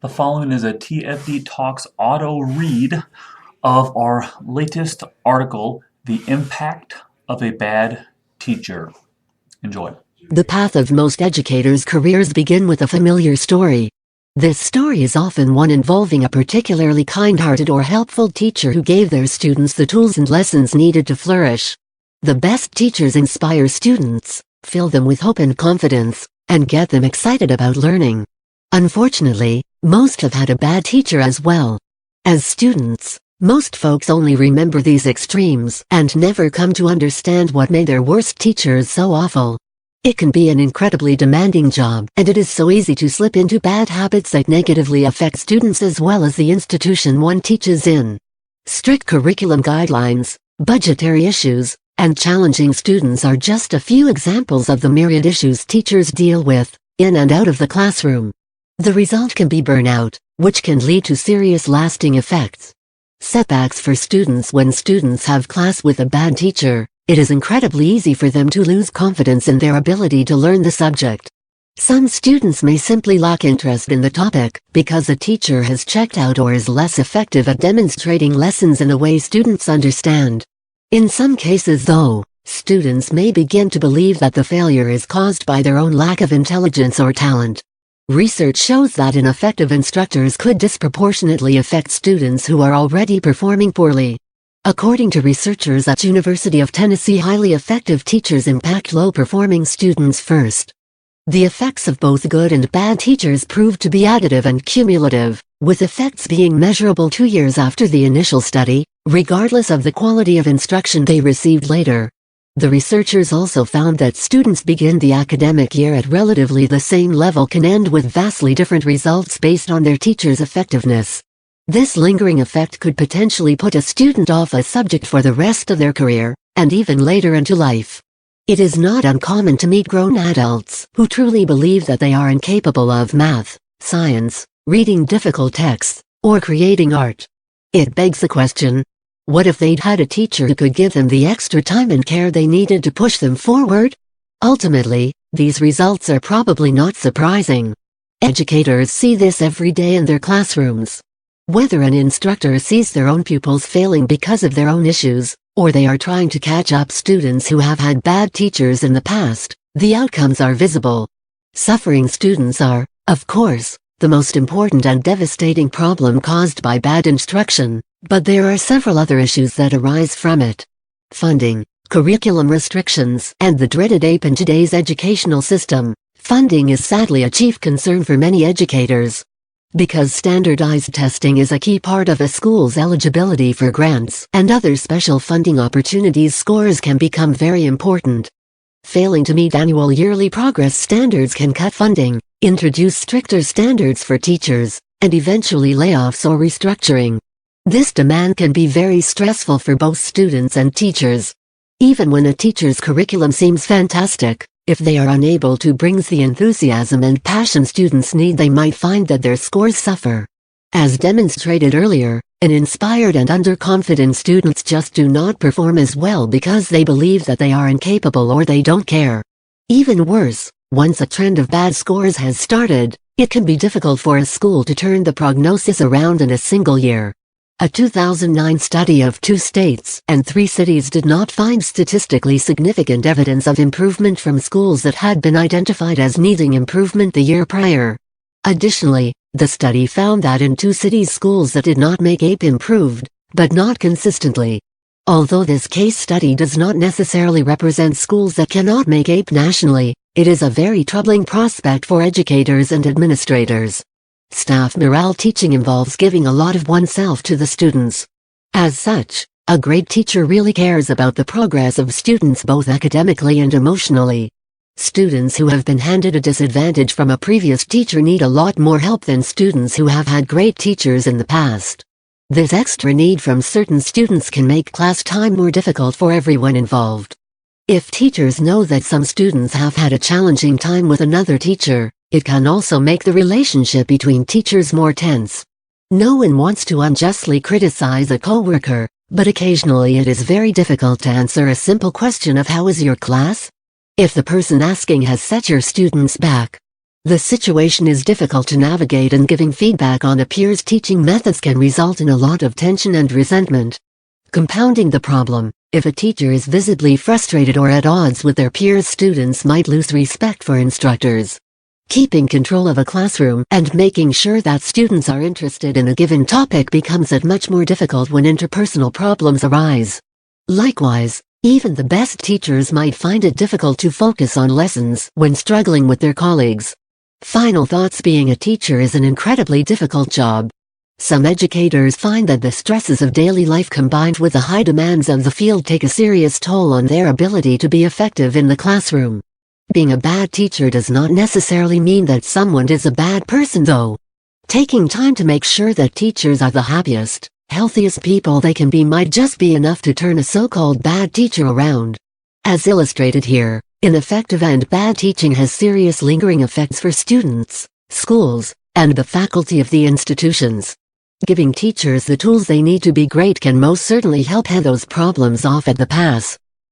The following is a TFD Talks auto read of our latest article, The Impact of a Bad Teacher. Enjoy. The path of most educators' careers begin with a familiar story. This story is often one involving a particularly kind-hearted or helpful teacher who gave their students the tools and lessons needed to flourish. The best teachers inspire students, fill them with hope and confidence, and get them excited about learning. Unfortunately, most have had a bad teacher as well. As students, most folks only remember these extremes and never come to understand what made their worst teachers so awful. It can be an incredibly demanding job, and it is so easy to slip into bad habits that negatively affect students as well as the institution one teaches in. Strict curriculum guidelines, budgetary issues, and challenging students are just a few examples of the myriad issues teachers deal with, in and out of the classroom. The result can be burnout, which can lead to serious lasting effects. Setbacks for students. When students have class with a bad teacher, it is incredibly easy for them to lose confidence in their ability to learn the subject. Some students may simply lack interest in the topic because the teacher has checked out or is less effective at demonstrating lessons in a way students understand. In some cases though, students may begin to believe that the failure is caused by their own lack of intelligence or talent. Research shows that ineffective instructors could disproportionately affect students who are already performing poorly. According to researchers at University of Tennessee, highly effective teachers impact low-performing students first. The effects of both good and bad teachers proved to be additive and cumulative, with effects being measurable 2 years after the initial study, regardless of the quality of instruction they received later. The researchers also found that students begin the academic year at relatively the same level can end with vastly different results based on their teacher's effectiveness. This lingering effect could potentially put a student off a subject for the rest of their career, and even later into life. It is not uncommon to meet grown adults who truly believe that they are incapable of math, science, reading difficult texts, or creating art. It begs the question, what if they'd had a teacher who could give them the extra time and care they needed to push them forward? Ultimately, these results are probably not surprising. Educators see this every day in their classrooms. Whether an instructor sees their own pupils failing because of their own issues, or they are trying to catch up students who have had bad teachers in the past, the outcomes are visible. Suffering students are, of course, the most important and devastating problem caused by bad instruction, but there are several other issues that arise from it. Funding, curriculum restrictions, and the dreaded APE in today's educational system. Funding is sadly a chief concern for many educators. Because standardized testing is a key part of a school's eligibility for grants and other special funding opportunities, scores can become very important. Failing to meet annual yearly progress standards can cut funding, introduce stricter standards for teachers, and eventually layoffs or restructuring. This demand can be very stressful for both students and teachers. Even when a teacher's curriculum seems fantastic, if they are unable to bring the enthusiasm and passion students need, they might find that their scores suffer. As demonstrated earlier, an inspired and underconfident students just do not perform as well because they believe that they are incapable or they don't care. Even worse, once a trend of bad scores has started, it can be difficult for a school to turn the prognosis around in a single year. A 2009 study of 2 states and 3 cities did not find statistically significant evidence of improvement from schools that had been identified as needing improvement the year prior. Additionally, the study found that in 2 cities schools that did not make APE improved, but not consistently. Although this case study does not necessarily represent schools that cannot make APE nationally, it is a very troubling prospect for educators and administrators. Staff morale. Teaching involves giving a lot of oneself to the students. As such, a great teacher really cares about the progress of students both academically and emotionally. Students who have been handed a disadvantage from a previous teacher need a lot more help than students who have had great teachers in the past. This extra need from certain students can make class time more difficult for everyone involved. If teachers know that some students have had a challenging time with another teacher, it can also make the relationship between teachers more tense. No one wants to unjustly criticize a coworker, but occasionally it is very difficult to answer a simple question of "How is your class?" if the person asking has set your students back. The situation is difficult to navigate, and giving feedback on a peer's teaching methods can result in a lot of tension and resentment. Compounding the problem, if a teacher is visibly frustrated or at odds with their peers, students might lose respect for instructors. Keeping control of a classroom and making sure that students are interested in a given topic becomes that much more difficult when interpersonal problems arise. Likewise, even the best teachers might find it difficult to focus on lessons when struggling with their colleagues. Final thoughts: being a teacher is an incredibly difficult job. Some educators find that the stresses of daily life combined with the high demands of the field take a serious toll on their ability to be effective in the classroom. Being a bad teacher does not necessarily mean that someone is a bad person, though. Taking time to make sure that teachers are the happiest, healthiest people they can be might just be enough to turn a so-called bad teacher around. As illustrated here, ineffective and bad teaching has serious lingering effects for students, schools, and the faculty of the institutions. Giving teachers the tools they need to be great can most certainly help head those problems off at the pass.